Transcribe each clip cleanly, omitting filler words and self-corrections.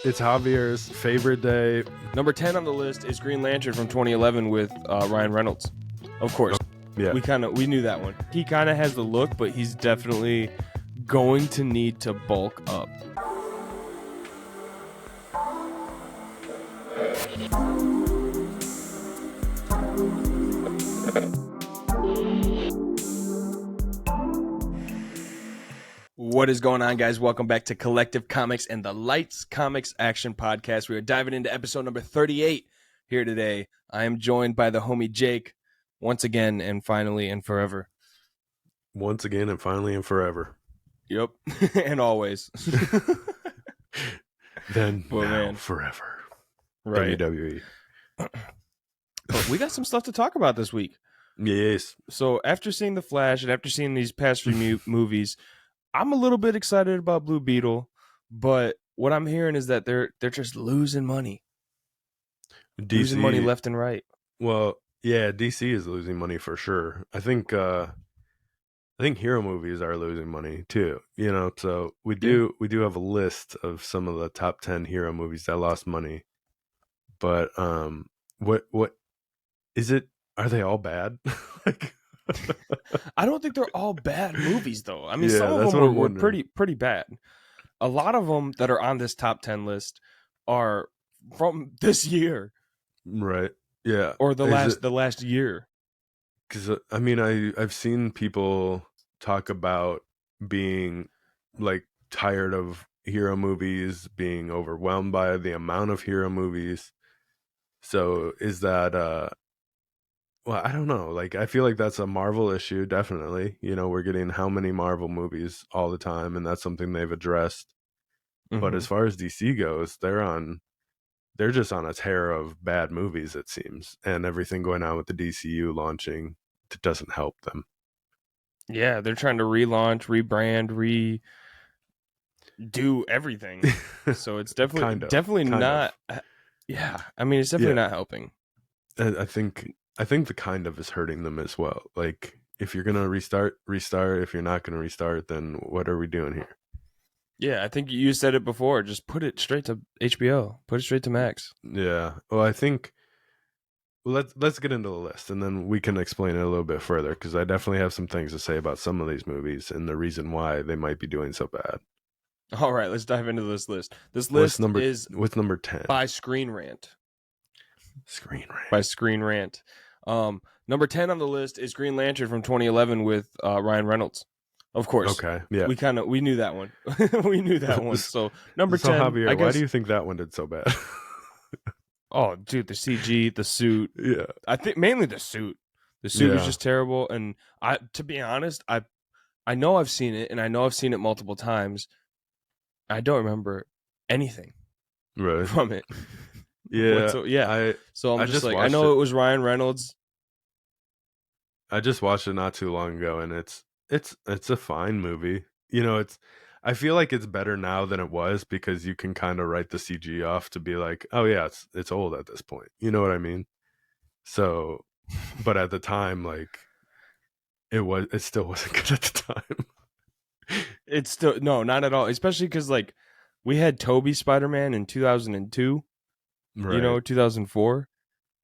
It's Javier's favorite day. Number 10 on the list is Green Lantern from 2011 with Ryan Reynolds. Of course. Yeah. We knew that one. He kind of has the look, but he's definitely going to need to bulk up. What is going on, guys? Welcome back to Collective Comics and the Lights Comics Action Podcast. We are diving into episode number 38 here today. I am joined by the homie Jake once again and finally and forever. Once again and finally and forever. Yep. And always. Then well, now, man. forever. Right. WWE. But we got some stuff to talk about this week. Yes. So after seeing The Flash and after seeing these past few movies, I'm a little bit excited about Blue Beetle, but what I'm hearing is that they're just losing money. DC, losing money left and right. Well, yeah, DC is losing money for sure. I think hero movies are losing money too. You know, so we do have a list of some of the top 10 hero movies that lost money. But what is it? Are they all bad? Like, I don't think they're all bad movies, though. I mean, yeah, some of them were pretty bad. A lot of them that are on this top 10 list are from this year, right? Yeah, or the last year. Because I mean, I've seen people talk about being like tired of hero movies, being overwhelmed by the amount of hero movies. So is that well, I don't know. Like, I feel like that's a Marvel issue, definitely. You know, we're getting how many Marvel movies all the time, and that's something they've addressed. Mm-hmm. But as far as DC goes, they're just on a tear of bad movies, it seems. And everything going on with the DCU launching doesn't help them. Yeah, they're trying to relaunch, rebrand, do everything. So it's definitely not. Yeah, I mean, it's definitely not helping. I think the kind of is hurting them as well. Like, if you're gonna restart. If you're not gonna restart, then what are we doing here? Yeah, I think you said it before. Just put it straight to HBO. Put it straight to Max. Yeah. Well, I think let's get into the list, and then we can explain it a little bit further, because I definitely have some things to say about some of these movies and the reason why they might be doing so bad. All right, let's dive into this list. This list is what's number 10 by Screen Rant. By Screen Rant. Number 10 on the list is Green Lantern from 2011 with Ryan Reynolds. Of course. Okay. Yeah. We knew that one. We knew that one. So number 10. Javier, why do you think that one did so bad? Oh, dude, the CG, the suit. Yeah. I think mainly the suit. The suit was just terrible. And to be honest, I know I've seen it, and I know I've seen it multiple times. I don't remember anything from it. Yeah. So I'm just like, I know it was Ryan Reynolds. I just watched it not too long ago, and it's a fine movie. You know, I feel like it's better now than it was, because you can kind of write the CG off to be like, oh yeah, it's old at this point. You know what I mean? So, but at the time, like, it still wasn't good at the time. It's still, no, not at all. Especially because, like, we had Tobey Spider-Man in 2002, right. 2004,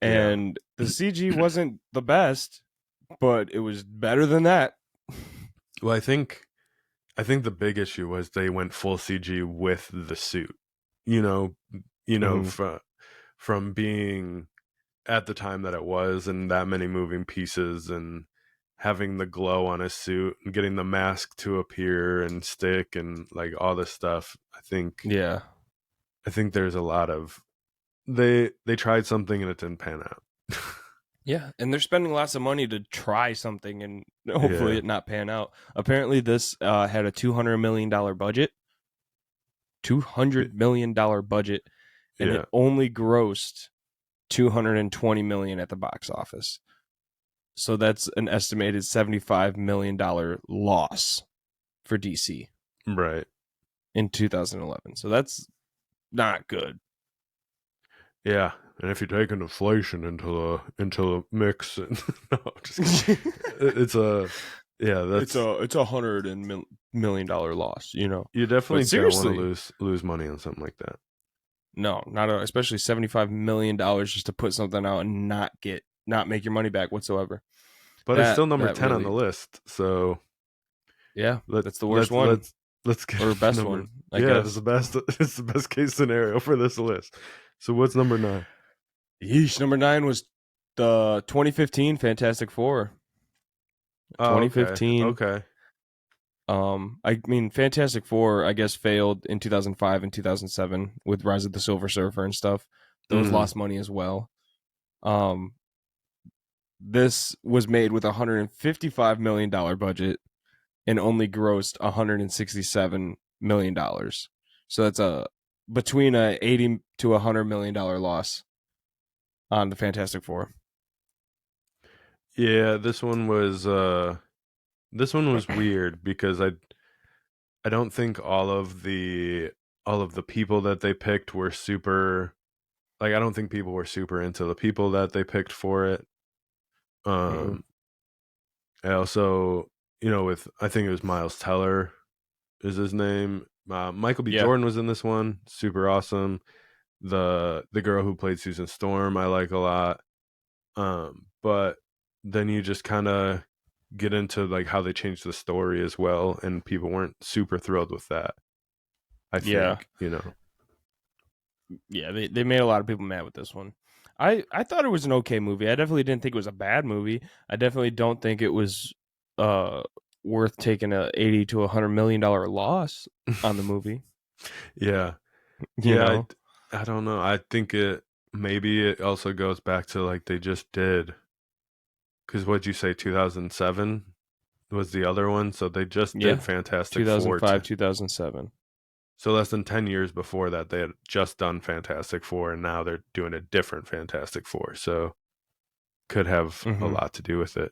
and the CG wasn't the best, but it was better than that. Well, I think the big issue was they went full CG with the suit. From being at the time that it was, and that many moving pieces, and having the glow on his suit and getting the mask to appear and stick and like all this stuff. I think there's a lot of they tried something and it didn't pan out. Yeah, and they're spending lots of money to try something and hopefully it not pan out. Apparently this had a $200 million budget. $200 million budget, and it only grossed $220 million at the box office. So that's an estimated $75 million loss for DC. Right. In 2011. So that's not good. Yeah. And if you take inflation into the mix, and no, just it's a $100 million loss. You know, you definitely don't want to lose money on something like that. No, not especially $75 million just to put something out and not make your money back whatsoever. But it's That still number that 10 on the really, list. So yeah, let that's the worst let's one let's let's get or best number. one, I Yeah, it's guess. the best. It's the best case scenario for this list. So what's number 9? Yeesh. Number 9 was the 2015 Fantastic Four. Oh, okay. 2015. Okay. I mean, Fantastic Four, I guess, failed in 2005 and 2007 with Rise of the Silver Surfer and stuff. Those Mm. lost money as well. Um, this was made with a $155 million budget and only grossed $167 million. So that's a between a 80 to $100 million loss on the Fantastic Four. Yeah, this one was weird because I don't think all of the people that they picked were super, like, I don't think people were super into the people that they picked for it. Mm-mm. Um I also, with, I think it was Miles Teller is his name. Michael B. Yeah, Jordan was in this one, super awesome. The girl who played Susan Storm, I like a lot. But then you just kind of get into like how they changed the story as well, and people weren't super thrilled with that. I yeah, think. yeah. They made a lot of people mad with this one. I thought it was an okay movie. I definitely didn't think it was a bad movie. I definitely don't think it was uh worth taking a 80 to $100 million loss on the movie. Yeah, You yeah. know? I don't know. I think maybe it also goes back to like they just did, because what'd you say, 2007 was the other one, so they just did Yeah. Fantastic Four 2005, 2007. so less than 10 years before that they had just done Fantastic Four, and now they're doing a different Fantastic Four, so could have a Mm-hmm. lot to do with it.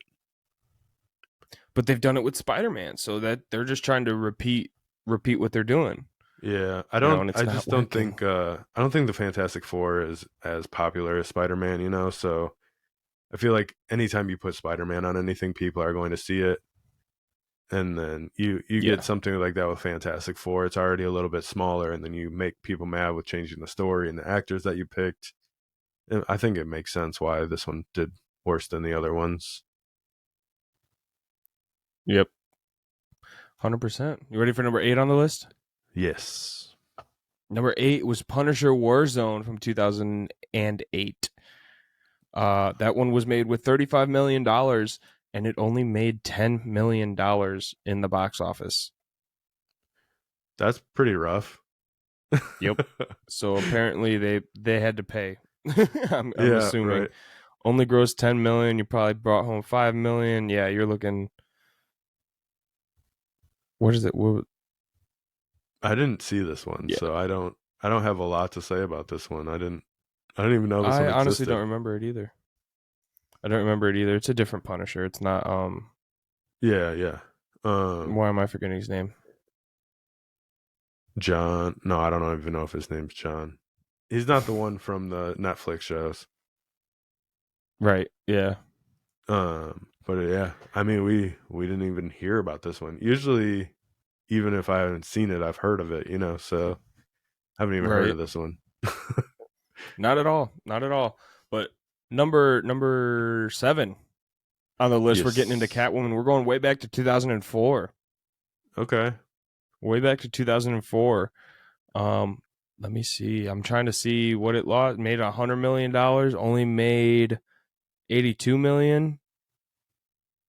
But they've done it with Spider-Man, so that they're just trying to repeat what they're doing. Yeah, And it's I not just don't working. think I don't think the Fantastic Four is as popular as Spider-Man, so I feel like anytime you put Spider-Man on anything, people are going to see it. And then you get Yeah. something like that with Fantastic Four. It's already a little bit smaller, and then you make people mad with changing the story and the actors that you picked. And I think it makes sense why this one did worse than the other ones. Yep. 100%. You ready for number 8 on the list? Yes. Number 8 was Punisher Warzone from 2008. That one was made with $35 million, and it only made $10 million in the box office. That's pretty rough. Yep. So apparently they had to pay. I'm Yeah, assuming right. only grossed 10 million. You probably brought home 5 million. Yeah, you're looking. What is it? I didn't see this one, Yeah, so I don't have a lot to say about this one. I didn't even know this one I honestly don't existed. remember it either. I don't remember it either. It's a different Punisher. It's not. Yeah, yeah. Um Why am I forgetting his name? John. No, I don't even know if his name's John. He's not the one from the Netflix shows. Right. Yeah. But yeah, I mean, we didn't even hear about this one. Usually, even if I haven't seen it, I've heard of it, so I haven't even heard Right. of this one. Not at all. Not at all. But number 7 on the list, we're getting into Yes. Catwoman. We're going way back to 2004. Okay. Way back to 2004. Um, Let me see. I'm trying to see what it lost. Made $100 million. Only made 82 million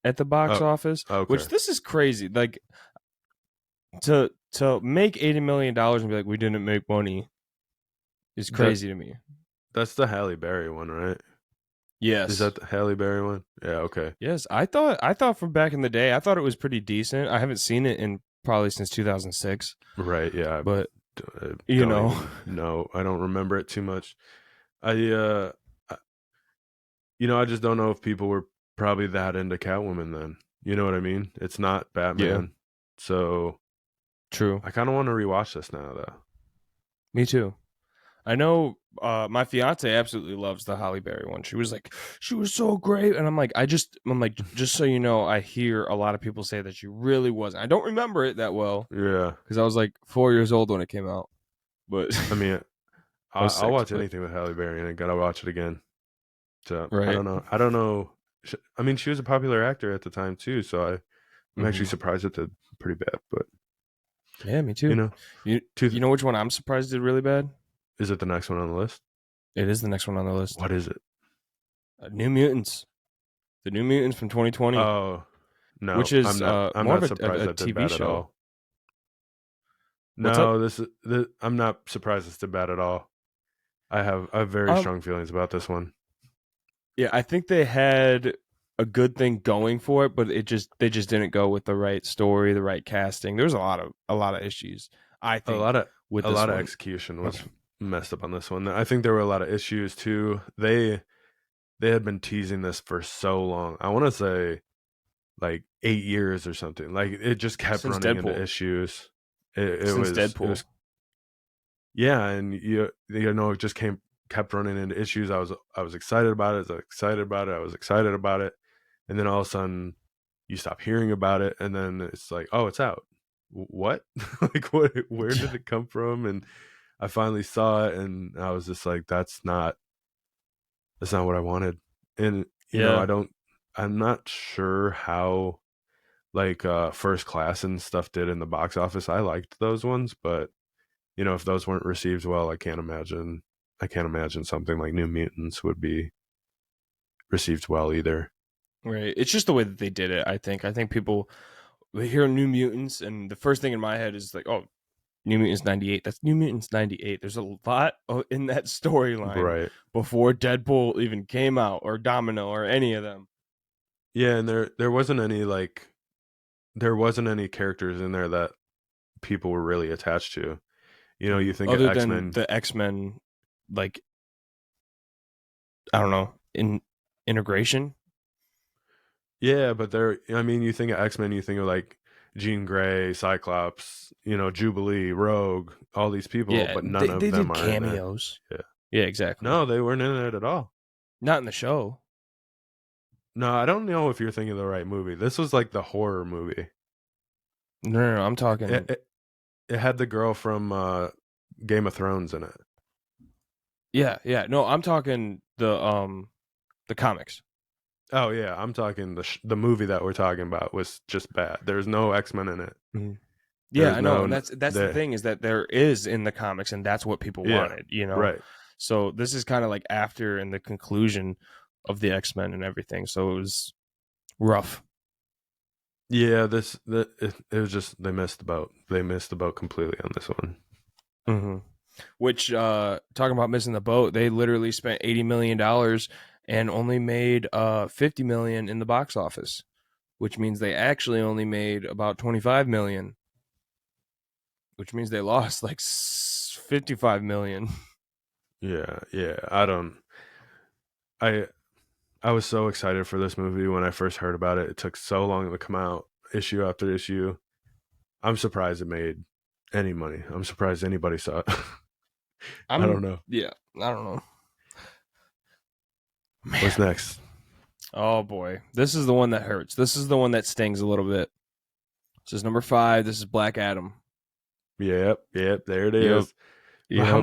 at the box Oh, office. okay. Which this is crazy. Like to make $80 million and be like we didn't make money is That crazy to me. that's the Halle Berry one, right? Is Yes. that the Halle Berry one? Yeah. Okay. Yes. I thought from back in the day, I thought it was pretty decent. I haven't seen it in probably since 2006, Right. Yeah. but I you don't know, even know. I don't remember it too much. I I just don't know if people were probably that into Catwoman then. You know what I mean? It's not yeah, Batman. So true. I kind of want to rewatch this now though. Me too. I know my fiance absolutely loves the Holly Berry one. She was like, she was so great. And I'm like, just so you know, I hear a lot of people say that she really wasn't. I don't remember it that well Yeah. because I was like 4 years old when it came out. But I mean, I'll '06, watch but anything with Halle Berry, and I gotta watch it again. So I right. don't know. I don't know. I mean, she was a popular actor at the time too, so I'm actually Hmm. surprised it did pretty bad. But Yeah, me you too. know, You to you know which one I'm surprised did really bad? is it the next one on the list? It is the next one on the list. What is it? New Mutants, the New Mutants from 2020, Oh which no, is I'm more of not surprised a that did TV bad at show. all. What's up? No, I'm not surprised this did bad at all. I have very Um, strong feelings about this one. yeah, I think they had a good thing going for it, but they just didn't go with the right story, the right casting. There's a lot of issues, I A think, lot of with a this lot of one. execution was messed up on this one. I think there were a lot of issues too. They had been teasing this for so long. I want to say like 8 years or something. Like it just kept Since running into Deadpool. issues. Since It Deadpool. was yeah, and you know it just kept running into issues. I was excited about it. I was excited about it. I was excited about it, and then all of a sudden you stop hearing about it, and then it's like, oh, it's out. What? Like what? Where did it come from? And I finally saw it, and I was just like, that's not what I wanted. And you know, Yeah. I'm not sure how like First Class and stuff did in the box office. I liked those ones, but you know, if those weren't received well, I can't imagine something like New Mutants would be received well either. Right. It's just the way that they did it, I think. I think people hear New Mutants, and the first thing in my head is like, oh, New Mutants 98. That's New Mutants 98. There's a lot in that storyline Right. before Deadpool even came out, or Domino, or any of them. Yeah, and there wasn't any characters in there that people were really attached to. You know, you think of Other than X-Men. the X-Men, like, I don't know, integration. Yeah, but I mean, you think of X-Men, you think of like Jean Grey, Cyclops, you know, Jubilee, Rogue, all these people, Yeah, but none they of them did are in it. cameos. Yeah. Yeah, exactly. No, they weren't in it at all. Not in the show. No, I don't know if you're thinking of the right movie. This was like the horror movie. No, no, no, I'm It talking. it, it had the girl from Game of Thrones in it. Yeah, yeah. No, I'm talking the comics. Oh yeah, I'm talking the movie that we're talking about was just bad. There's no X-Men in it. Mhm. Yeah, There's I know, no and that's the the thing, is that there is in the comics, and that's what people yeah, wanted, you know. right. So this is kind of like after and the conclusion of the X-Men and everything. So it was rough. Yeah, it was just they missed the boat completely on this one. Hmm. Which talking about missing the boat, they literally spent $80 million and only made 50 million in the box office, which means they actually only made about 25 million, which means they lost like 55 million. Yeah, yeah. I I was so excited for this movie when I first heard about it. It took so long to come out, issue after issue. I'm surprised it made any money. I'm surprised anybody saw it. I don't I'm know. Yeah, I don't know. What's Man. next? Oh boy. This is the one that hurts. This is the one that stings a little bit. This is number 5. This is Black Adam. Yep, yep, there it Yep. is. But Yep. how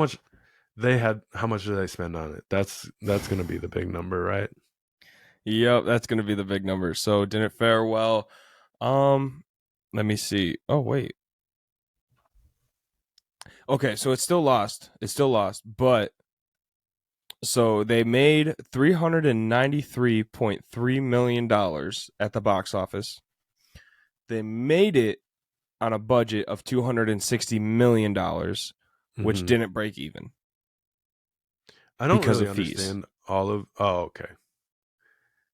much did they spend on it? That's gonna be the big number, right? Yep, that's going to be the big number. So, didn't fare well. Um Let me see. Oh wait. Okay, so it's still lost. It's still lost, but so they made $393.3 million at the box office. They made it on a budget of $260 million, which Hmm. didn't break even I don't because really of fees. understand all of. Oh, okay.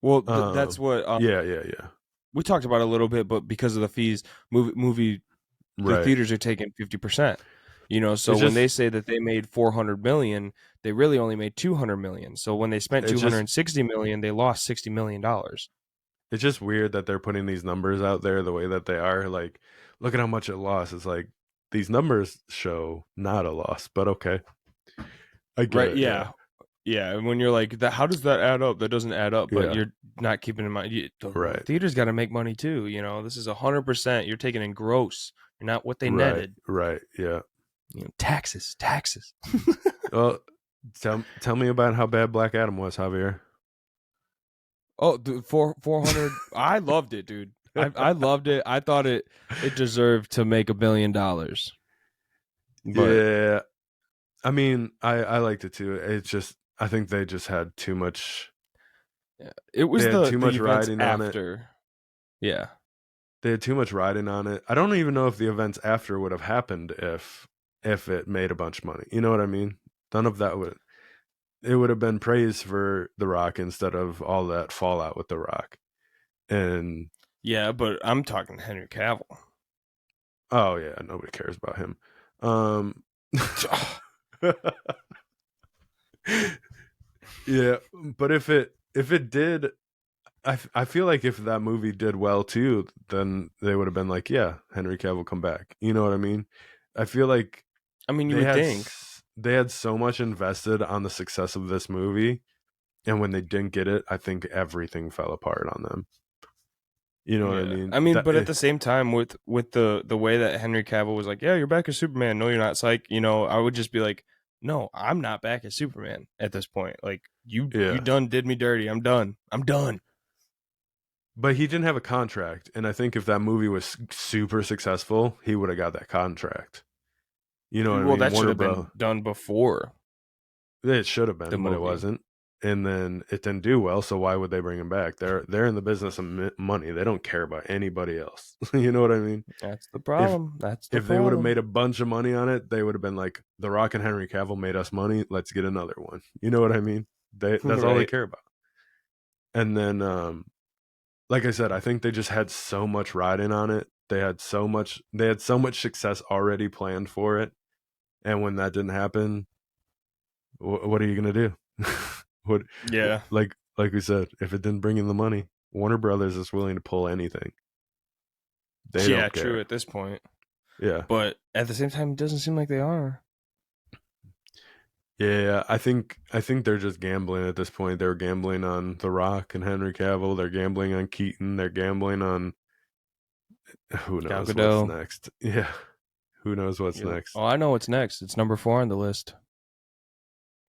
Well, that's Um. what Yeah, yeah, yeah. we talked about a little bit, but because of the fees, movie the Right. theaters are taking 50%. You know, so It's when they just say that they made 400 million, they really only made 200 million. So when they spent it's just 260 million, they lost 60 million dollars. it's just weird that they're putting these numbers out there the way that they are. Like, look at how much it lost. It's like these numbers show not a loss, but okay, I get Right? it. Yeah. Yeah. Yeah, and when you're like that, how does that add up? That doesn't add up. But Yeah. you're not keeping in mind, the Right. theater's got to make money too. You know, this is 100%. You're taking in gross. You're not what they Right. netted. Right. Yeah. You know, taxes, taxes. Well, tell me about how bad Black Adam was, Javier. Oh, the 400. I loved it, dude. I loved it. I thought it deserved to make $1 billion. But Yeah, I mean, I liked it too. It's just I think they just had too much. yeah, it They was had too the much events riding on it. after. Yeah. They had too much riding on it. I don't even know if the events after would have happened if it made a bunch of money. You know what I mean? None of that would. It would have been praise for The Rock instead of all that fallout with The Rock. And Yeah, but I'm talking Henry Cavill. oh yeah, nobody cares about him. Um, yeah, but if it did, I feel like if that movie did well too, then they would have been like, yeah, Henry Cavill come back. You know what I mean? I feel like I mean, you they would had think. they had so much invested on the success of this movie, and when they didn't get it, I think everything fell apart on them. You know what I Yeah. mean? I mean, but at the same time with the way that Henry Cavill was like, "Yeah, you're back as Superman." No, you're not. Psych. I would just be like, "No, I'm not back as Superman at this point. Like, you yeah, done did me dirty. I'm done. I'm done." but he didn't have a contract, and I think if that movie was super successful, he would have got that contract. You know what I Well, mean? that should Warner have Bros. been done before It should have the been, but it movie. wasn't. And then it didn't do well, so why would they bring him back? They're in the business of money. They don't care about anybody else. You know what I mean? That's the If problem. That's the if they would have problem. made a bunch of money on it, they would have been like, The Rock and Henry Cavill made us money. Let's get another one. You know what I mean? That's all they Right. care about. And then, like I said, I think they just had so much riding on it. They had so much success already planned for it. And when that didn't happen, what are you gonna do? what Yeah. like we said, if it didn't bring in the money, Warner Brothers is willing to pull anything. They Yeah, don't true care. at this point. Yeah. But at the same time, it doesn't seem like they are. Yeah, I think they're just gambling at this point. They're gambling on The Rock and Henry Cavill. They're gambling on Keaton. They're gambling on who Gal knows what's Gadot. next. Yeah, who knows what's Yep. next. Oh, I know what's next. It's number 4 on the list.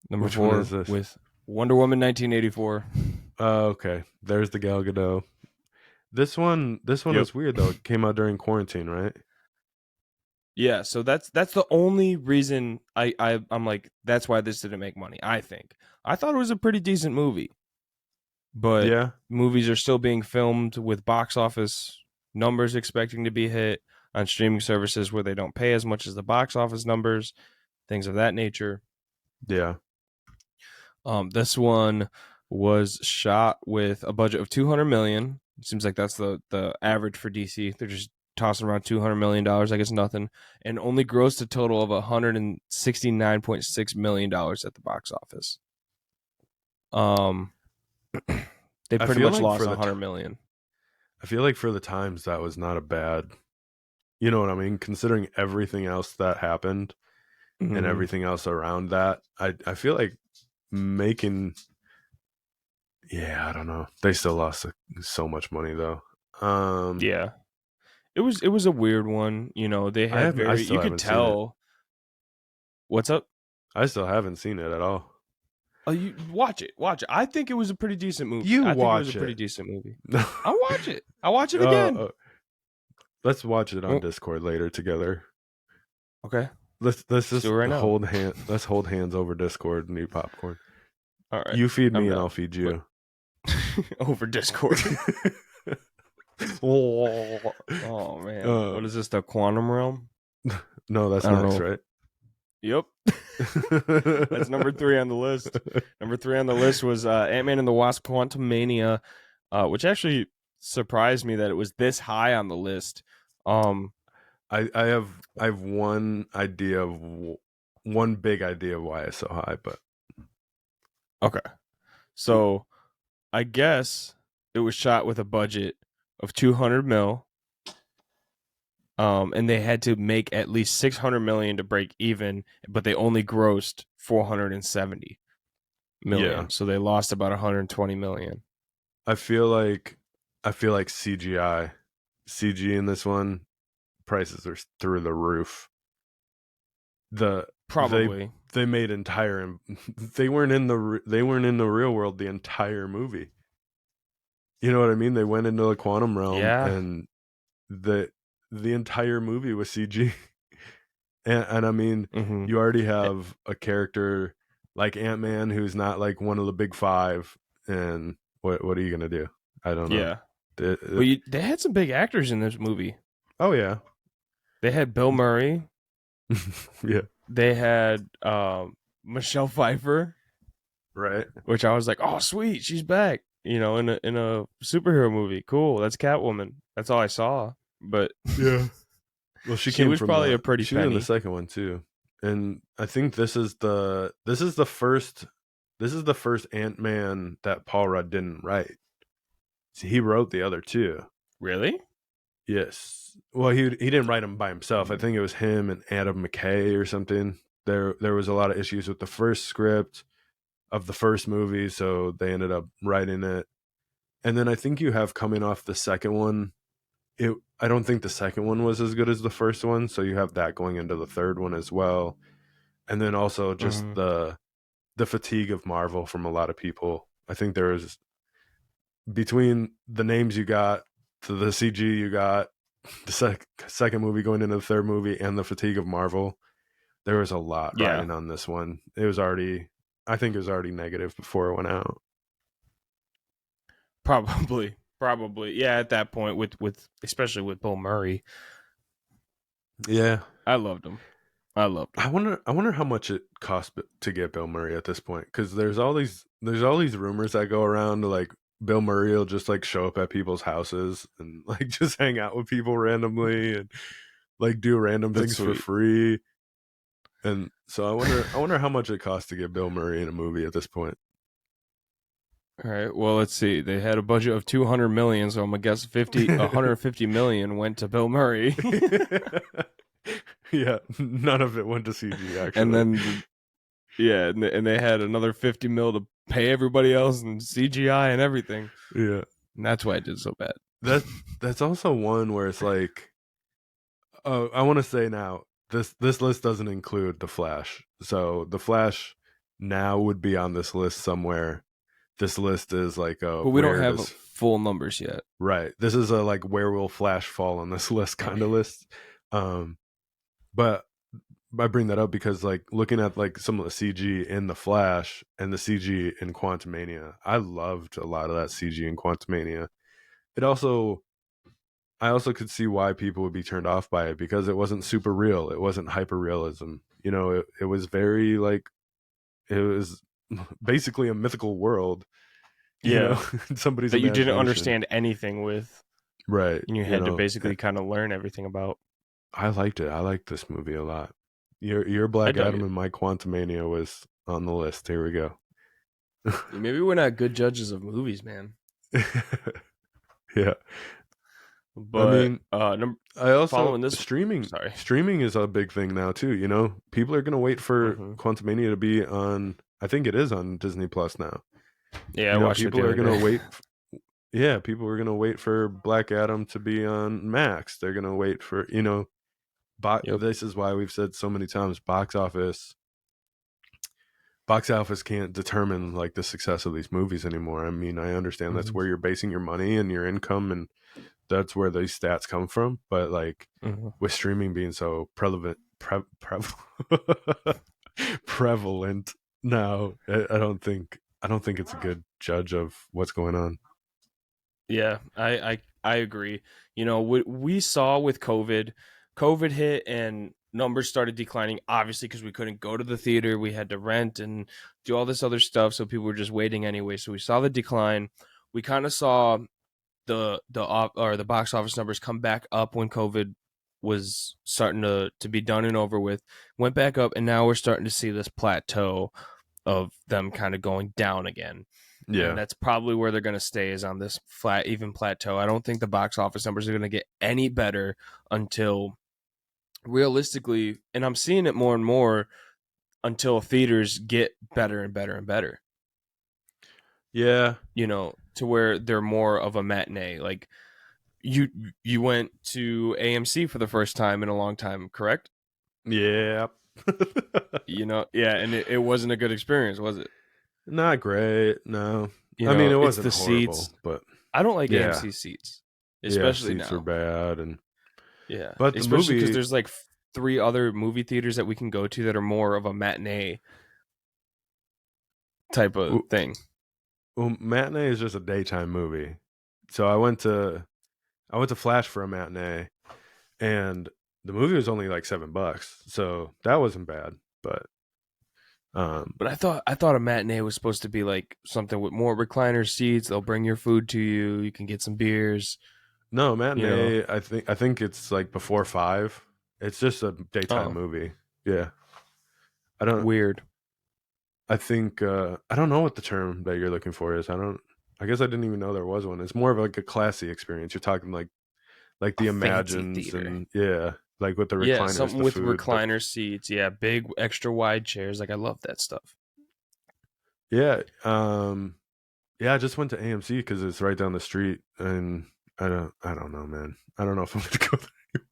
Number Which one is 4 this? with Wonder Woman 1984. Okay. There's the Gal Gadot. This one Yep. was weird though. It came out during quarantine, right? Yeah, so that's the only reason I'm like that's why this didn't make money. I think I thought it was a pretty decent movie, but Yeah. movies are still being filmed with box office numbers expecting to be hit on streaming services where they don't pay as much as the box office numbers, things of that nature. Yeah. This one was shot with a budget of 200 million. It seems like that's the average for DC. They're just tossing around $200 million. I guess nothing, and only grossed a total of $169.6 million at the box office. They I pretty feel much like lost for 100 million. I feel like for the times that was not a bad, you know what I mean, considering everything else that happened and Mm, everything else around that. I feel like making yeah, I don't know. They still lost so much money though. yeah, it was a weird one. They had I very still you could haven't seen it. tell what's up. I still haven't seen it at all. Oh, you watch it. Watch it. I think it was a pretty decent movie. You I think it was a watch pretty it. decent movie. No. I'll watch it. I'll watch it again. Let's watch it on Oh, Discord later together. okay. Let's Let's do just it right now. let's hold hands over Discord and eat popcorn. All right. You feed I'm me and down. I'll feed But you. over Discord. Oh man. uh, What is this? The quantum realm? no, that's I don't next, know. right? Yep. That's number 3 on the list. Number 3 on the list was Ant-Man and the Wasp: Quantumania, which actually surprised me that it was this high on the list. I have one big idea of why it's so high, but Okay. So I guess it was shot with a budget of 200 mil. And they had to make at least 600 million to break even, but they only grossed 470 yeah, million. So they lost about 120 million. I feel like CG in this one prices are through the roof. The they Probably. they made entire they weren't in the real world the entire movie. You know what I mean? They went into the quantum realm, Yeah. and the the entire movie was CG. And I mean, Mm-hmm. you already have a character like Ant-Man who's not like one of the big five, and what are you gonna do? I don't know. Yeah. It- But it- they had some big actors in this movie. oh yeah, They had Bill Murray. yeah, They had Michelle Pfeiffer, right, which I was like, oh sweet, she's back. In a superhero movie. Cool. That's Catwoman. That's all I saw. But yeah. Well, she she came was from probably a the pretty she was in the penny. second one too, and I think this is the first Ant-Man that Paul Rudd didn't write. See, he wrote the other two. Really? Yes. Well, he didn't write them by himself. I think it was him and Adam McKay or something. There was a lot of issues with the first script of the first movie, so they ended up writing it. And then I think you have coming off the second one. I don't think the second one was as good as the first one, so you have that going into the third one as well. And then also just Mm-hmm. the fatigue of Marvel from a lot of people. I think there was between the names you got to the CG you got, the second movie going into the third movie, and the fatigue of Marvel, there was a lot Yeah. riding on this one. I think it was already negative before it went out. Probably. Probably. Yeah, at that point with especially with Bill Murray. Yeah, I loved him. I loved him. I wonder how much it cost to get Bill Murray at this point, because there's all these rumors that go around, like Bill Murray will just like show up at people's houses and like just hang out with people randomly and like do random That's things for sweet. free. And so I wonder how much it costs to get Bill Murray in a movie at this point. All right. Well, let's see. They had a budget of 200 million, so I'm gonna guess 150 million went to Bill Murray, Yeah, none of it went to CG and actually. then yeah, and they had another 50 mil to pay everybody else and CGI and everything, Yeah, and that's why it did so bad. that that's also one where it's like, oh, I want to say now this list doesn't include the Flash, so the Flash now would be on this list somewhere. This list is like, But we don't where have does full numbers yet. right? This is a like, where will Flash fall on this list kind of list. Um, but I bring that up because like looking at like some of the CG in the Flash and the CG in Quantumania, I loved a lot of that CG in Quantumania. It also I also could see why people would be turned off by it, because it wasn't super real. It wasn't hyper realism. It was very like, it was basically a mythical world, Yeah, somebody's that you didn't imagination. understand anything with, Right. and you had to basically kind of learn everything about. I liked it. I liked this movie a lot. Your I Black dug Adam it. and my Quantumania was on the list. Here we go. Maybe we're not good judges of movies, man. Yeah. I But mean, number I also following this, streaming sorry. streaming is a big thing now too, People are going to wait for Mm-hmm. Quantumania to be on, I think it is on Disney Plus now. Yeah, I watched it the People are other going to day. wait yeah, people are going to wait for Black Adam to be on Max. They're going to wait for, Yep. this is why we've said so many times, box office can't determine like the success of these movies anymore. I mean, I understand that's Mm-hmm. where you're basing your money and your income, and that's where these stats come from. But like, Mm-hmm. with streaming being so prevalent now, I don't think it's a good judge of what's going on. Yeah, I agree. What we saw with COVID hit and numbers started declining. Obviously, because we couldn't go to the theater, we had to rent and do all this other stuff. So people were just waiting anyway. So we saw the decline. We kind of saw the box office numbers come back up when COVID was starting to be done and over with. Went back up, and now we're starting to see this plateau of them kind of going down again. And Yeah, that's probably where they're going to stay, is on this flat, even plateau. I don't think the box office numbers are going to get any better until, realistically, and I'm seeing it more and more, until theaters get better and better and better, yeah, to where they're more of a matinee. Like, you went to AMC for the first time in a long time, correct? yeah. Yeah, and it wasn't a good experience, was it? Not great, no. I mean, it It's wasn't the horrible, seats. but I don't like yeah, AMC seats, yeah, especially seats were now. bad, and Yeah, but the especially because movie, there's like three other movie theaters that we can go to that are more of a matinee type of thing. well, matinee is just a daytime movie. So I went to Flash for a matinee, and the movie was only like $7, so that wasn't bad. But um, But I thought a matinee was supposed to be like something with more recliner seats. They'll bring your food to you. You can get some beers. no, You know. matinee. I think it's like before 5. It's just a daytime Oh, movie. Yeah, I don't. weird. I think I don't know what the term that you're looking for is. I don't. I guess I didn't even know there was one. It's more of like a classy experience. You're talking like A the fancy Imagines theater. and yeah, like with the Yeah, recliners, something the with food. But recliner seats. Yeah, big extra wide chairs. Like I love that stuff. yeah, yeah, I just went to AMC because it's right down the street, and I don't know, man. I don't know if I'm gonna go there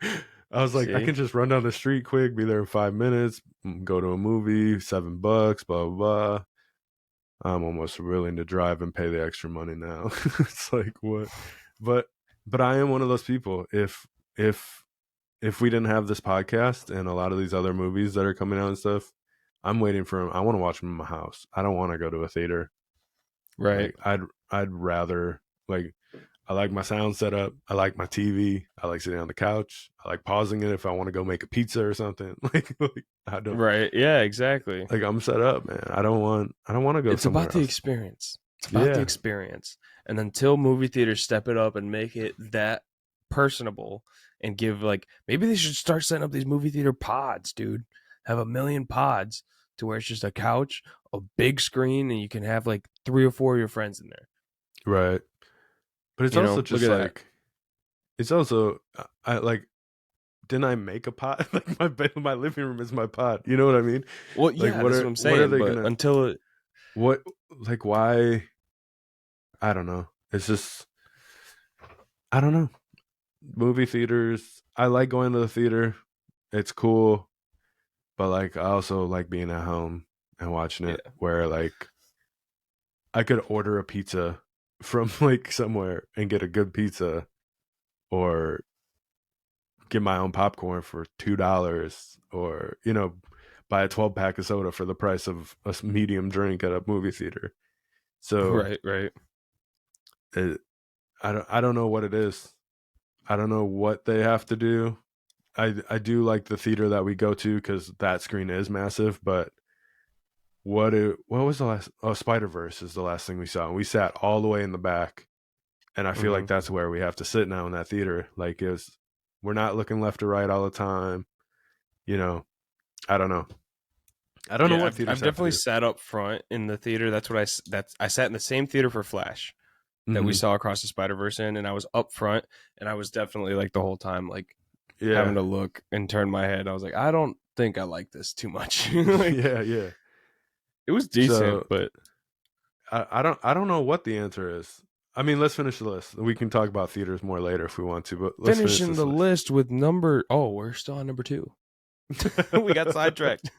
anymore. I was like, I See? can just run down the street quick, be there in 5 minutes, go to a movie, $7, blah blah blah. I'm almost willing to drive and pay the extra money now. It's like what, but but I am one of those people. If if we didn't have this podcast and a lot of these other movies that are coming out and stuff, I'm waiting for them. I want to watch them in my house. I don't want to go to a theater. Right. Like I'd rather like I like my sound setup. I like my TV. I like sitting on the couch. I like pausing it if I want to go make a pizza or something. Like I don't Right. Yeah, exactly. like I'm set up, man. I don't want to go It's about somewhere the else. experience. It's about the Yeah. experience. And until movie theaters step it up and make it that personable and give like maybe they should start setting up these movie theater pods, dude. Have a million pods to where it's just a couch, a big screen, and you can have like three or four of your friends in there. Right. But it's also Look just at that. like it's also I like didn't I make a pot? Like my living room is my pot. You know what I mean? Well, Like yeah, that's what I'm what are saying. they But gonna until it, what like why I don't know. It's just I don't know. Movie theaters. I like going to the theater. It's cool, but like I also like being at home and watching it yeah, where like I could order a pizza from like somewhere and get a good pizza or get my own popcorn for $2 or buy a 12 pack of soda for the price of a medium drink at a movie theater. So right, right. it, I don't know what it is. I don't know what they have to do. I do like the theater that we go to because that screen is massive. But what was the last? Oh, Spider Verse is the last thing we saw, and we sat all the way in the back. And I feel Hmm. like that's where we have to sit now in that theater. Like, we're not looking left or right all the time. You know, I don't know. I don't know Yeah, what I've theaters have to definitely do. sat up front in the theater. That's I sat in the same theater for Flash that we Hmm. saw across the Spider Verse in, and I was up front, and I was definitely like the whole time like having Yeah, to look and turn my head. I was like, I don't think I like this too much. Like yeah, yeah. it was decent, So but I don't know what the answer is. I mean, let's finish the list. We can talk about theaters more later if we want to, but let's finish finishing this the list. list with number. Oh, we're still on number two. We got sidetracked.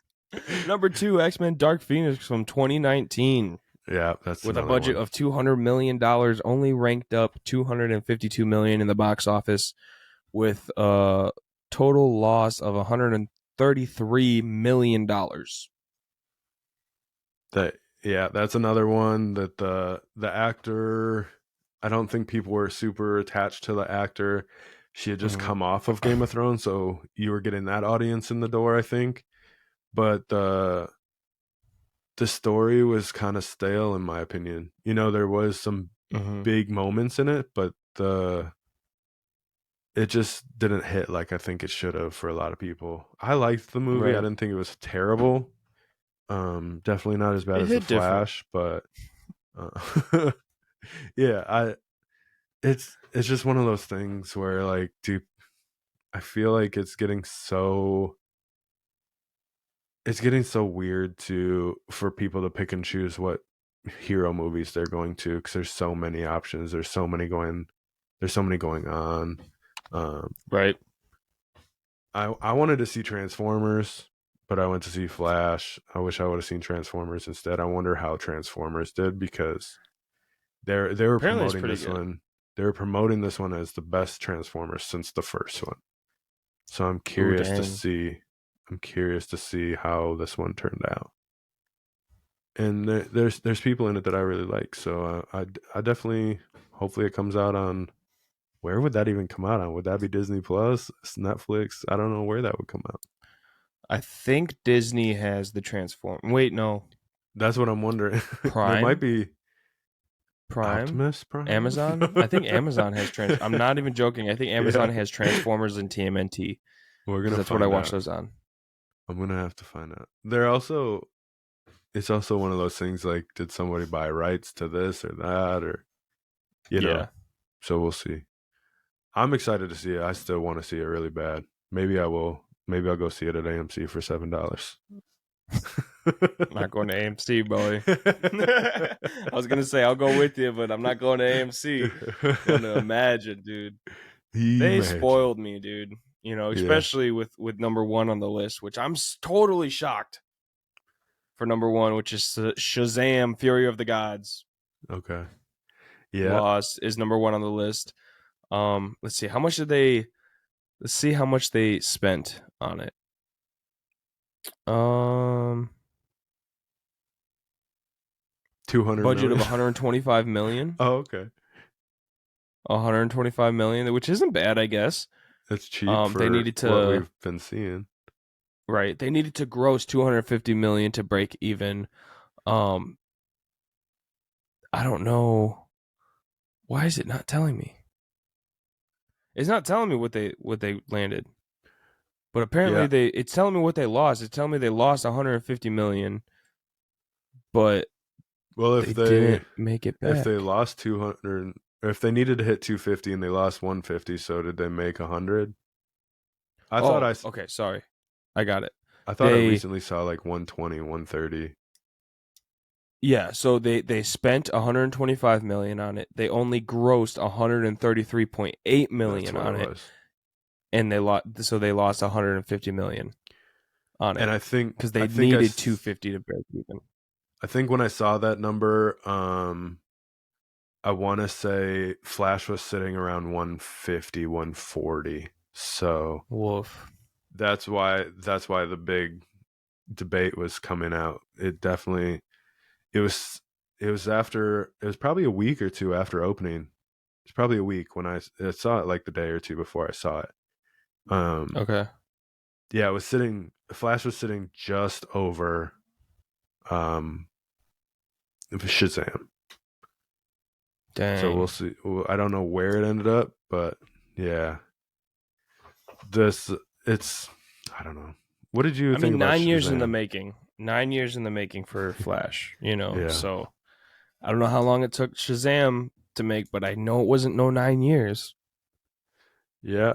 Number two, X Men Dark Phoenix from 2019. Yeah, that's With a another budget one. of $200 million, only ranked up 252 million in the box office, with a total loss of 133 million dollars. That yeah, that's another one that the actor. I don't think people were super attached to the actor. She had just Mm-hmm. come off of Game of Thrones, so you were getting that audience in the door, I think. But the story was kind of stale, in my opinion. There was some Mm-hmm. big moments in it, but it just didn't hit like I think it should have for a lot of people. I liked the movie. I Right. didn't think it was terrible. Definitely not as bad It as The hit different. Flash, but yeah, it's just one of those things where like, dude, I feel like it's getting so weird to for people to pick and choose what hero movies they're going to because there's so many options. There's so many going on. Um, Right. I wanted to see Transformers. but I went to see Flash. I wish I would have seen Transformers instead. I wonder how Transformers did because they were Apparently, it's promoting pretty this good. one. They were promoting this one as the best Transformers since the first one. So I'm Ooh, curious to dang. see. I'm curious to see how this one turned out. And there's people in it that I really like. So I definitely hopefully it comes out on where would that even come out on? Would that be Disney Plus, Netflix? I don't know where that would come out. I think Disney has the Transform. Wait, no, That's what I'm wondering. There might Prime, be Prime, Optimus Prime. Amazon. I think Amazon has trans. I'm not even joking. I think Yeah, Amazon has Transformers and TMNT we're because gonna that's what I find watch out. those on. I'm gonna have to find out. They're also it's also one of those things like did somebody buy rights to this or that or you know. Yeah, So we'll see. I'm excited to see it. I still want to see it really bad. Maybe I will. Maybe I'll go see it at AMC for $7. I'm not going to AMC, boy. I was gonna say I'll go with you, but I'm not going to AMC. Going to Imagine, dude. They Imagine. spoiled me, dude. You know, Yeah. especially with number one on the list, which I'm totally shocked for number one, which is Shazam: Fury of the Gods. Okay. Yeah. Lost is number one on the list. Let's see how much did they. Let's see how much they spent on it. Um, $200 budget of million. 125 million. Oh, okay. 125 million, which isn't bad, I guess. That's cheap They for needed what to we've been seeing. right. They needed to gross 250 million to break even. Um, I don't know why is it not telling me. It's not telling me what they landed, but apparently Yeah. they. It's telling me what they lost. It's telling me they lost 150 million, but Well, they didn't make it if they back. lost 200 or if they needed to hit 250 and they lost 150, so did they make 100? I thought Oh, I okay. Sorry, I got it. I thought I They recently saw like 120, 130. Yeah, so they spent 125 million on it. They only grossed 133.8 That's million what it on it, was. and they lost 150 million on And it I think because I they think needed 250 to break even. I think when I saw that number, I want to say Flash was sitting around 150, 140. So Woof. that's why the big debate was coming out. It was it was probably a week or two after opening. It's probably a week when I saw it like the day or two before I saw it. Um Okay. yeah, it was sitting Flash was sitting just over um Shazam. So we'll Dang. see. I don't know where it ended up, but yeah, this it's I don't know. What did you I think mean, about 9 years in the Shazam? making. 9 years in the making for Flash. You know, Yeah, so I don't know how long it took Shazam to make, but I know it wasn't no 9 years. yeah.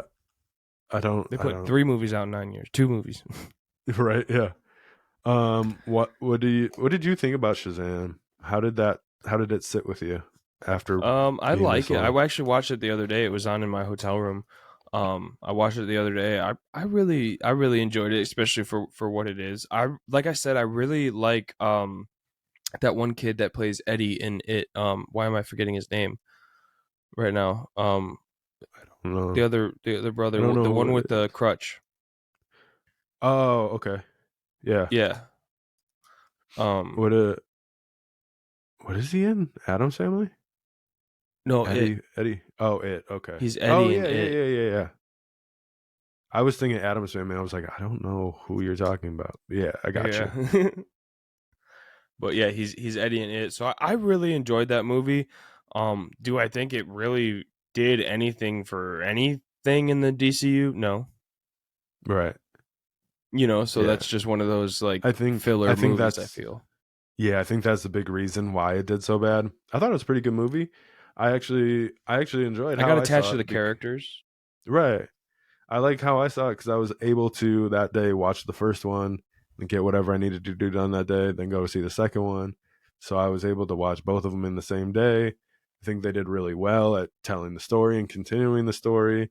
They I put don't. 3 movies out in 9 years. 2 movies. Right? Yeah. What did you think about Shazam? How did it sit with you after I being like this it. I long? actually watched it the other day. It was on in my hotel room. I watched it the other day. I really enjoyed it, especially for what it is. I like I said, I really like that one kid that plays Eddie in it. Why am I forgetting his name right now? I don't know. The other I brother, don't the know who one it with the is. crutch. Oh, okay. Yeah. Yeah. Um, What what is he in? Adam's Family? no, it. Eddie. Oh, it. Okay. He's Oh Eddie in yeah, yeah, it. yeah, yeah, yeah. I was thinking Adam's Family. I was like, I don't know who you're talking about. Yeah, I got Yeah. you. But yeah, he's Eddie in it. So I really enjoyed that movie. Do I think it really did anything for anything in the DCU? No. Right. You know, so Yeah. that's just one of those like I filler think movies, I that's feel. yeah, I think that's the big reason why it did so bad. I thought it was a pretty good movie. I actually enjoyed I how got I attached saw to the it. characters. Right. I like how I saw it because I was able to that day watch the first one and get whatever I needed to do done that day, then go see the second one. So I was able to watch both of them in the same day. I think they did really well at telling the story and continuing the story.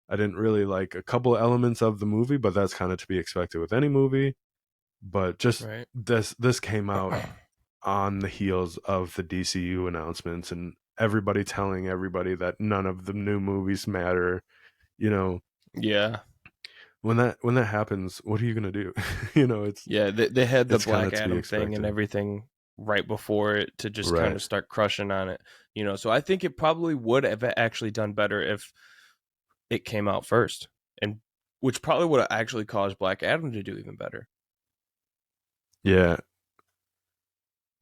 I didn't really like a couple elements of the movie, but that's kind of to be expected with any movie. But just Right. this came out on the heels of the DCU announcements and everybody telling everybody that none of the new movies matter. You know, Yeah. when that happens, what are you gonna do? You know, Yeah, they had the it's kind Black of to be Adam thing and expected, everything right before it to just kind right? of start crushing on it. So I think it probably would have actually done better if it came out first, and which probably would have actually caused Black Adam to do even better. Yeah,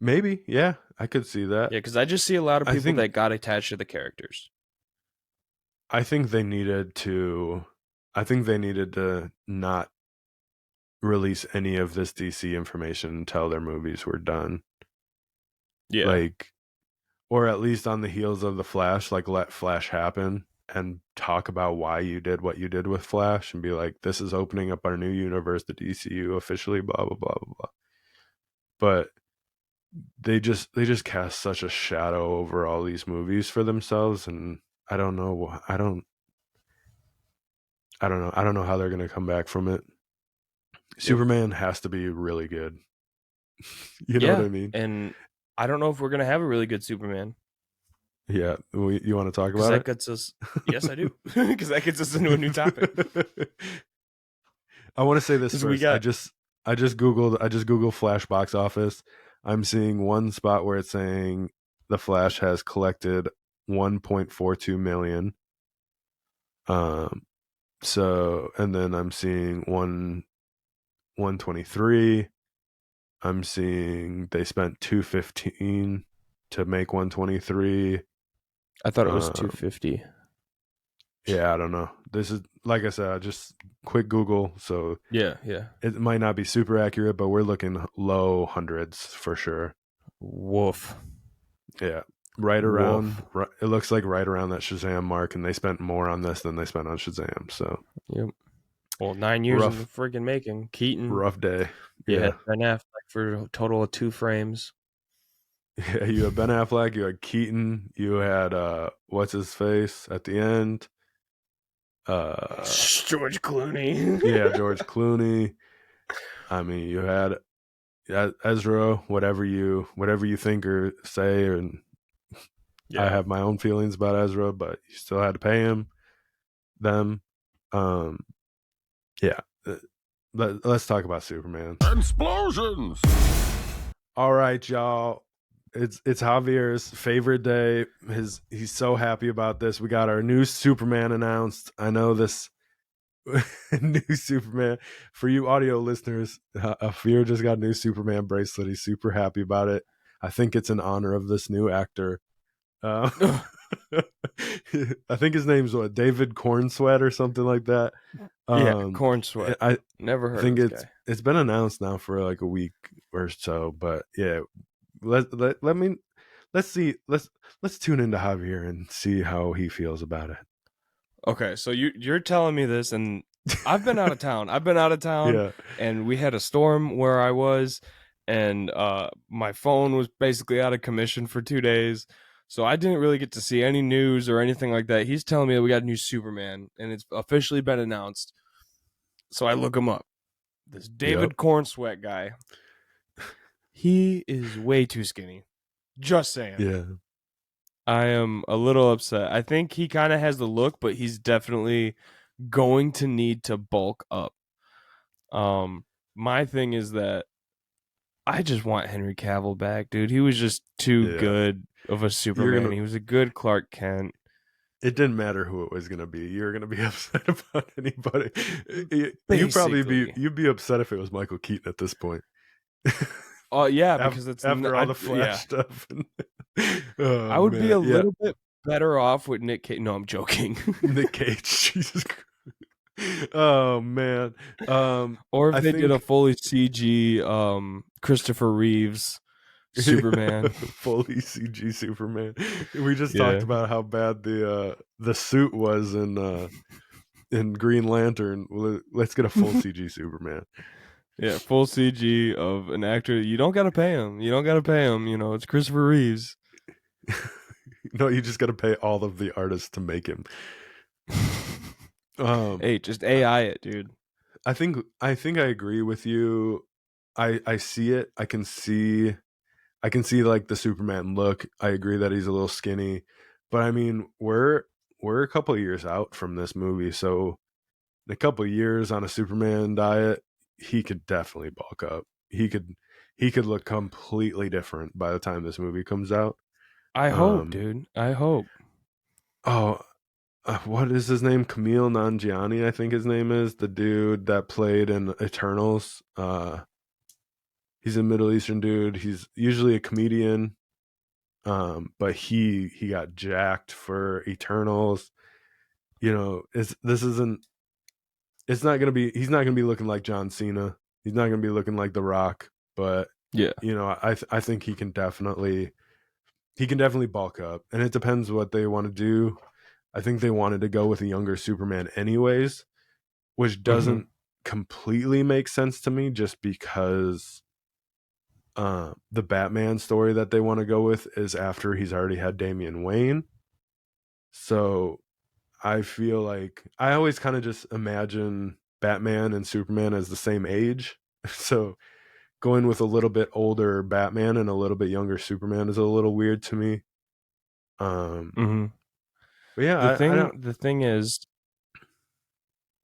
maybe. Yeah, I could see that. Yeah, because I just see a lot of I people think that got attached to the characters. I think they needed to. I think they needed to not release any of this DC information until their movies were done. Yeah. Like, or at least on the heels of the Flash, like let Flash happen and talk about why you did what you did with Flash and be like, this is opening up our new universe, the DCU officially, blah blah blah blah blah. But they just cast such a shadow over all these movies for themselves, and I don't know. I don't know how they're gonna come back from it. Yep. Superman has to be really good. You know what Yeah, I mean? and I don't know if we're gonna have a really good Superman Yeah. You want to talk because about that it? gets us. Yes, I do, because that gets us into a new topic. I want to say this Because we first. got I just googled Flash box office. I'm seeing one spot where it's saying the Flash has collected 1.42 million. Um so and then I'm seeing 123. I'm seeing they spent 215 to make 123. I thought it was Um 250. yeah, I don't know. This is like I said, just quick Google, so Yeah, yeah. it might not be super accurate, but we're looking low hundreds for sure. Woof. Yeah. Right Woof. around, it looks like right around that Shazam mark, and they spent more on this than they spent on Shazam. So Yep. Well, 9 years in the rough, friggin' making. Keaton, rough day. you Yeah. had Ben Affleck for a total of 2 frames. Yeah. You had Ben Affleck, you had Keaton, you had, what's his face at the end? George Clooney. Yeah, George Clooney. I mean, you had Ezra, whatever you think or say, and I Yeah. have my own feelings about Ezra, but you still had to pay them. Um, yeah. Let's talk about Superman. Explosions! All right, y'all. It's Javier's favorite day. He's so happy about this. We got our new Superman announced. I know this new Superman for you audio listeners. Javier just got a new Superman bracelet. He's super happy about it. I think it's in honor of this new actor. Uh, I think his name's what, David Cornsweat or something like that. Yeah, Um, Corn Sweat. I Never heard of think this guy. it's been announced now for like a week or so, but yeah, let me let's see let's tune into Javier and see how he feels about it. Okay, so you're telling me this, and I've been out of town. I've been out of town, Yeah, and we had a storm where I was, and my phone was basically out of commission for 2 days, so I didn't really get to see any news or anything like that. He's telling me that we got a new Superman, and it's officially been announced. So I look him up. This yep, David Cornsweat guy, he is way too skinny. Just saying. yeah, I am a little upset. I think he kind of has the look, but he's definitely going to need to bulk up. My thing is that I just want Henry Cavill back, dude. He was just too yeah. good of a You're Superman. gonna. He was a good Clark Kent. It didn't matter who it was gonna be. You're gonna be upset about anybody. Basically. You'd be upset if it was Michael Keaton at this point. Oh yeah, because it's After all the Flash yeah. stuff. I Oh would be man, a yeah. little bit better off with Nick Cage. No, I'm joking. Nick Cage, Jesus Christ. Oh man. Or if I they did a think fully CG Christopher Reeves Superman. fully CG Superman. We just talked Yeah. about how bad the suit was in Green Lantern. Let's get a full CG Superman. Yeah, full CG of an actor. You don't gotta pay him. You don't gotta pay him. It's Christopher Reeves. No, you just got to pay all of the artists to make him. Um, Hey, just AI it, dude. I think I agree with you. I see it. I can see like the Superman look. I agree that he's a little skinny, but I mean we're a couple of years out from this movie, so in a couple of years on a Superman diet, he could definitely bulk up. He could look completely different by the time this movie comes out. I hope, Um dude. I hope. oh what is his name? Camille Nanjiani, I think his name is the dude that played in Eternals. He's a Middle Eastern dude. He's usually a comedian. But he got jacked for Eternals. This isn't. It's not gonna be. He's not gonna be looking like John Cena. He's not gonna be looking like The Rock. But Yeah. I think he can definitely bulk up, and it depends what they want to do. I think they wanted to go with a younger Superman, anyways, which Mm-hmm. doesn't completely make sense to me, just because the Batman story that they want to go with is after he's already had Damian Wayne. So I feel like I always kind of just imagine Batman and Superman as the same age. So going with a little bit older Batman and a little bit younger Superman is a little weird to me. Um, Mm-hmm. but yeah, The I thing don't. the thing is,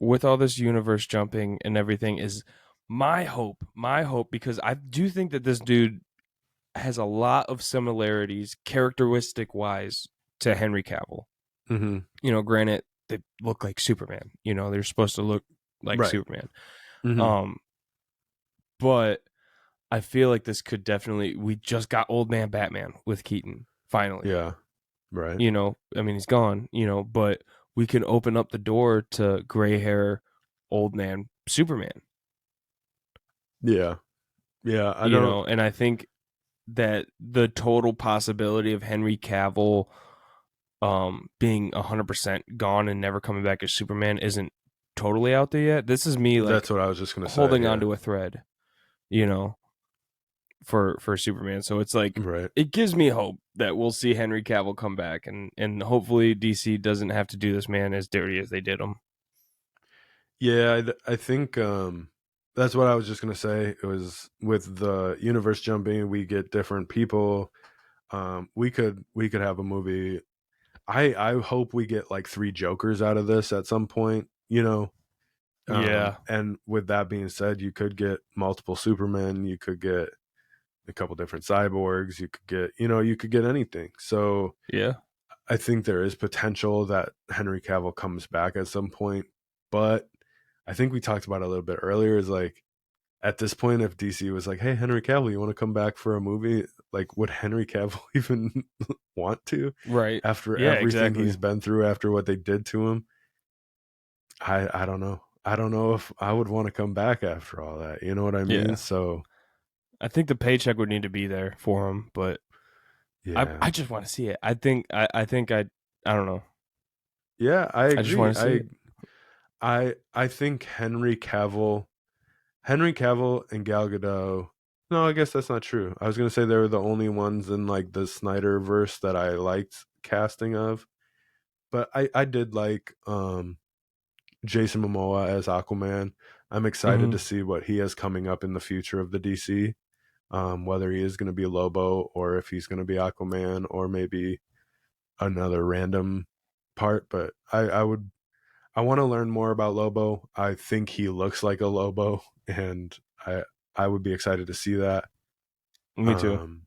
with all this universe jumping and everything, is my hope, because I do think that this dude has a lot of similarities characteristic wise to Henry Cavill. Hmm. Granted, they look like Superman. They're supposed to look like Right. Superman. Hmm. Um, but I feel like this could definitely. We just got Old Man Batman with Keaton finally. Yeah. Right. I mean, he's gone. But we can open up the door to gray hair, old man Superman. Yeah. Yeah. I don't. And I think that the total possibility of Henry Cavill being 100% gone and never coming back as Superman isn't totally out there yet. This is me like That's what I was just gonna say. holding Yeah. onto a thread, you know, for Superman. So it's like Right. it gives me hope that we'll see Henry Cavill come back, and hopefully DC doesn't have to do this man as dirty as they did him. Yeah. I think that's what I was just gonna say. It was with the universe jumping, we get different people. We could have a movie. I hope we get like three Jokers out of this at some point. Yeah. And with that being said, you could get multiple Supermen. You could get a couple different cyborgs. You could get anything. So Yeah. I think there is potential that Henry Cavill comes back at some point. But I think we talked about it a little bit earlier. Is like at this point, if DC was like, "Hey, Henry Cavill, you want to come back for a movie?" Like, would Henry Cavill even want to Right. after Yeah, everything he's exactly. been through, after what they did to him? I don't know. I don't know if I would want to come back after all that. You know what I mean? Yeah. So I think the paycheck would need to be there for him, but I yeah, I just want to see it. I don't know. yeah, I I just agree. want to see it. I think Henry Cavill and Gal Gadot. No, I guess that's not true. I was gonna say they were the only ones in like the Snyder verse that I liked casting of, but I did like Jason Momoa as Aquaman. I'm excited to Mhm. see what he has coming up in the future of the DC. Whether he is going to be Lobo or if he's going to be Aquaman or maybe another random part. But I want to learn more about Lobo. I think he looks like a Lobo, and I would be excited to see that. Me too. Um,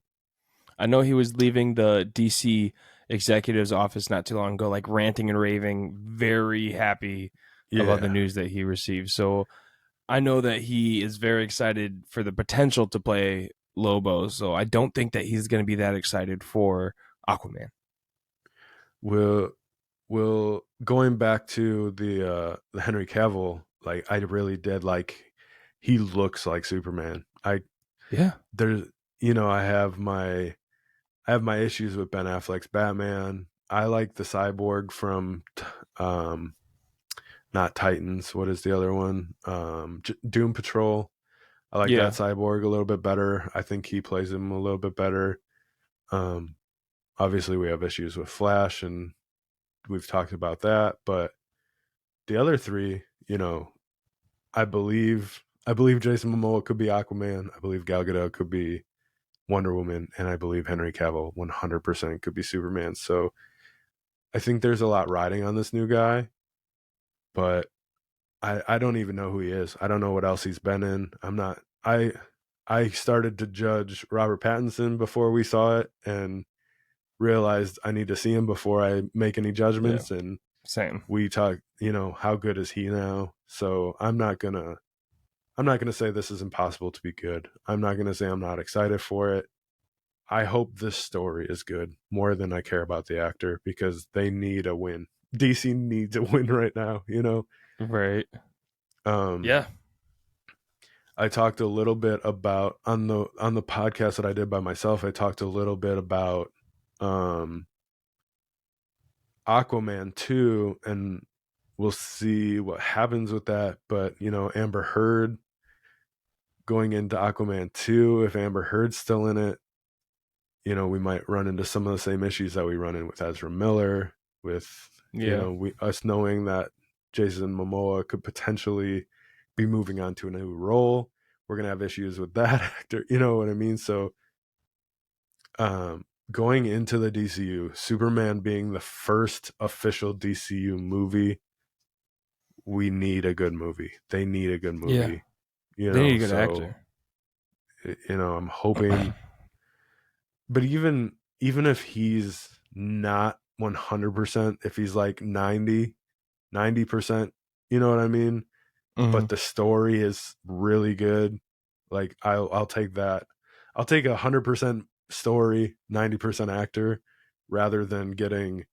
I know he was leaving the DC executive's office not too long ago, like ranting and raving, very happy about the yeah. news that he received. So I know that he is very excited for the potential to play Lobo. So I don't think that he's going to be that excited for Aquaman. Will will going back to the Henry Cavill, like I really did like he looks like Superman. Yeah. There's I have my issues with Ben Affleck's Batman. I like the cyborg from um not Titans. What is the other one? Doom Patrol. I like that Yeah. cyborg a little bit better. I think he plays him a little bit better. Um, Obviously we have issues with Flash, and we've talked about that, but the other three, I believe Jason Momoa could be Aquaman. I believe Gal Gadot could be Wonder Woman, and I believe Henry Cavill 100% could be Superman. So I think there's a lot riding on this new guy, but I don't even know who he is. I don't know what else he's been in. I started to judge Robert Pattinson before we saw it and realized I need to see him before I make any Yeah, judgments. And same. we talk, how good is he now? So I'm not gonna say this is impossible to be good. I'm not gonna say I'm not excited for it. I hope this story is good more than I care about the actor because they need a win. DC needs a win right now. Right. Um, Yeah. I talked a little bit about on the podcast that I did by myself. I talked a little bit about um, Aquaman 2, and we'll see what happens with that. But Amber Heard going into Aquaman 2, if Amber Heard's still in it, we might run into some of the same issues that we run in with Ezra Miller, with Yeah. us knowing that Jason Momoa could potentially be moving on to a new role. We're gonna have issues with that actor. You know what I mean? So, going into the DCU, Superman being the first official DCU movie, we need a good movie. They need a good Yeah. movie. They need a good So actor. I'm hoping, but even if he's not 100%, if he's like 90%, you know what I mean? Hmm. But the story is really good. Like I'll take that. I'll take 100% story, 90% actor, rather than getting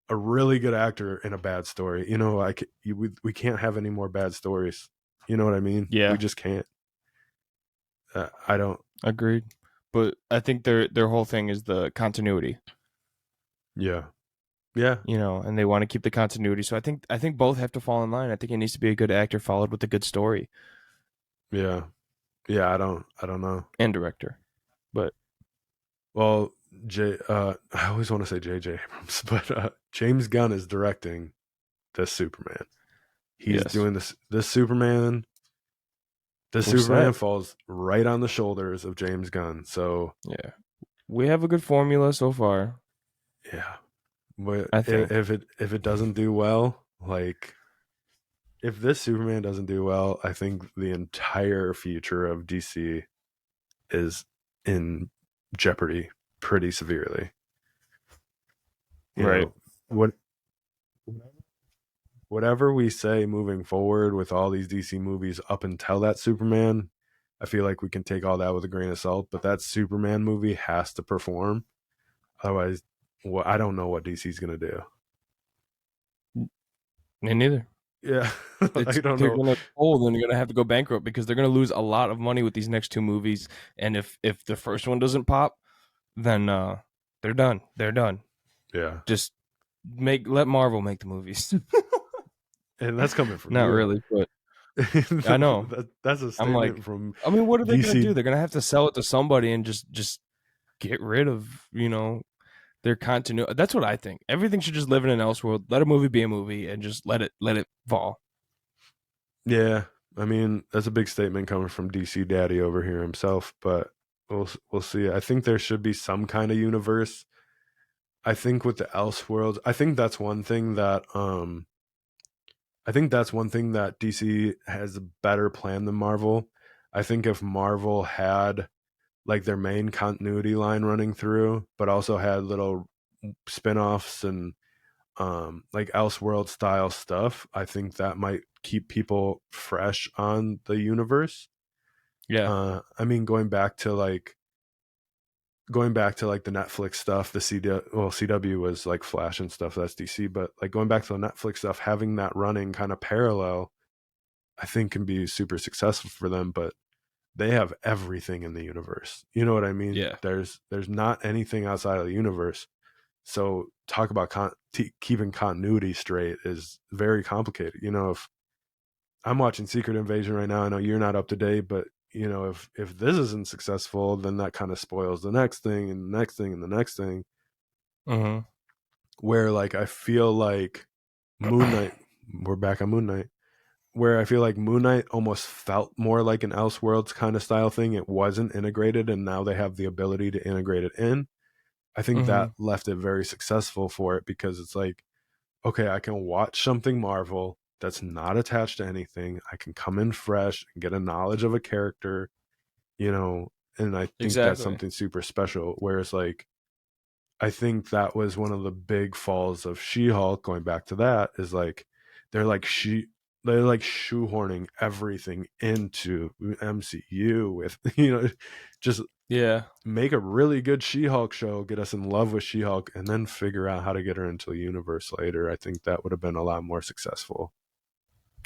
a really good actor in a bad story. We can't have any more bad stories. You know what I mean? We Yeah. just can't. I don't. Agreed. But I think their whole thing is the continuity, Yeah, yeah, and they want to keep the continuity. So I think both have to fall in line. I think it needs to be a good actor followed with a good story yeah, yeah. I don't know. and director. But Well, I always want to say J.J. Abrams, but James Gunn is directing this Superman. He's yes, doing this Superman. This we're Superman set. falls right on the shoulders of James Gunn. So Yeah, we have a good formula so far. yeah, but I think. if it doesn't do well, like if this Superman doesn't do well, I think the entire future of DC is in jeopardy pretty severely. You Right. know what whatever we say moving forward with all these DC movies up until that Superman, I feel like we can take all that with a grain of salt. But that Superman movie has to perform. Otherwise, I don't know what DC's gonna do. Me neither. Yeah, I don't They're know. gonna fold and they're gonna have to go bankrupt because they're gonna lose a lot of money with these next two movies. And if the first one doesn't pop, then they're done. They're done. Yeah, Just let Marvel make the movies. and that's coming from Not you. really, but I know. That's a I'm like, statement from I mean, what are they gonna DC. do? They're gonna have to sell it to somebody and just get rid of their continuity. That's what I think. Everything should just live in an elseworld. Let a movie be a movie and just let it fall. Yeah, I mean that's a big statement coming from DC Daddy over here himself, but we'll see. I think there should be some kind of universe. I think with the Elseworlds, I think that's one thing that DC has a better plan than Marvel. I think if Marvel had like their main continuity line running through, but also had little spin-offs and like Elseworld style stuff, I think that might keep people fresh on the universe. Yeah. I mean, going back to like the Netflix stuff, the CW was like Flash and stuff. That's DC, but like going back to the Netflix stuff, having that running kind of parallel, I think can be super successful for them. But they have everything in the universe. You know what I mean? Yeah. There's not anything outside of the universe. So talk about keeping continuity straight is very complicated. If I'm watching Secret Invasion right now, I know you're not up to date, but if this isn't successful, then that kind of spoils the next thing and the next thing and the next thing. Mm-hmm. Where like I feel like Moon Knight we're back on Moon Knight, where I feel like Moon Knight almost felt more like an Elseworlds kind of style thing. It wasn't integrated, and now they have the ability to integrate it in. I think Mm-hmm. that left it very successful for it, because it's like, okay, I can watch something Marvel that's not attached to anything. I can come in fresh and get a knowledge of a character, and I think that's Exactly. something super special. Whereas, like, I think that was one of the big falls of She-Hulk, going back to that, is like they're like they're like shoehorning everything into MCU with, just Yeah. make a really good She-Hulk show, get us in love with She-Hulk, and then figure out how to get her into the universe later. I think that would have been a lot more successful.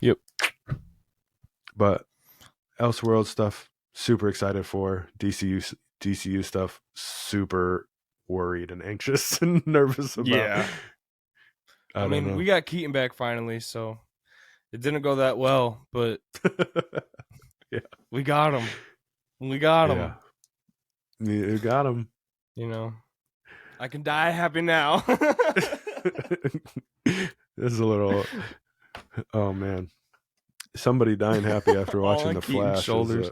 Yep. But Elseworld stuff, super excited for. DCU stuff, super worried and anxious and nervous about. Yeah. I don't We know. got Keaton back finally, so it didn't go that well, but Yeah. we got him. We got Yeah. him. You got him. I can die happy now. This is a little. Oh man, somebody dying happy after All watching on The Keaton's Flash shoulders.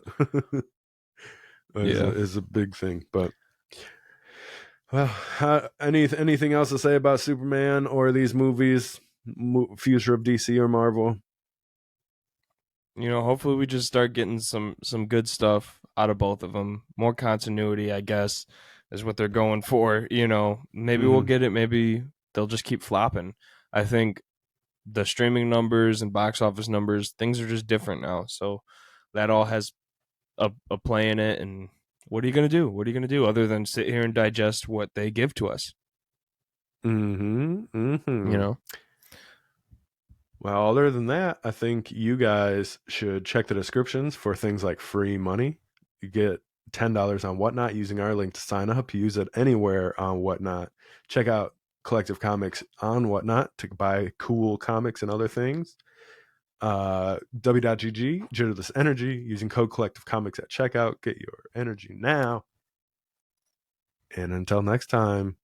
Yeah. is a big thing. But well, anything else to say about Superman or these movies, future of DC or Marvel? Hopefully we just start getting some good stuff out of both of them. More continuity, I guess, is what they're going for. Maybe we'll Mm-hmm. get it. Maybe they'll just keep flopping. I think the streaming numbers and box office numbers, things are just different now. So that all has a play in it. And what are you going to do? What are you going to do other than sit here and digest what they give to us? Mm-hmm. Mm-hmm. You know? Well, other than that, I think you guys should check the descriptions for things like free money. You get $10 on Whatnot using our link to sign up. Use it anywhere on Whatnot. Check out Collective Comics on Whatnot to buy cool comics and other things. W.GG, Jitterless Energy, using code Collective Comics at checkout. Get your energy now. And until next time,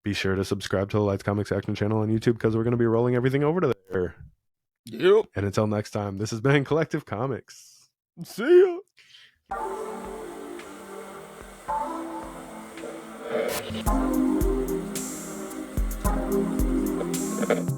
be sure to subscribe to the Lights Comics Action channel on YouTube, because we're going to be rolling everything over to there. Yep. And until next time, this has been Collective Comics. See ya.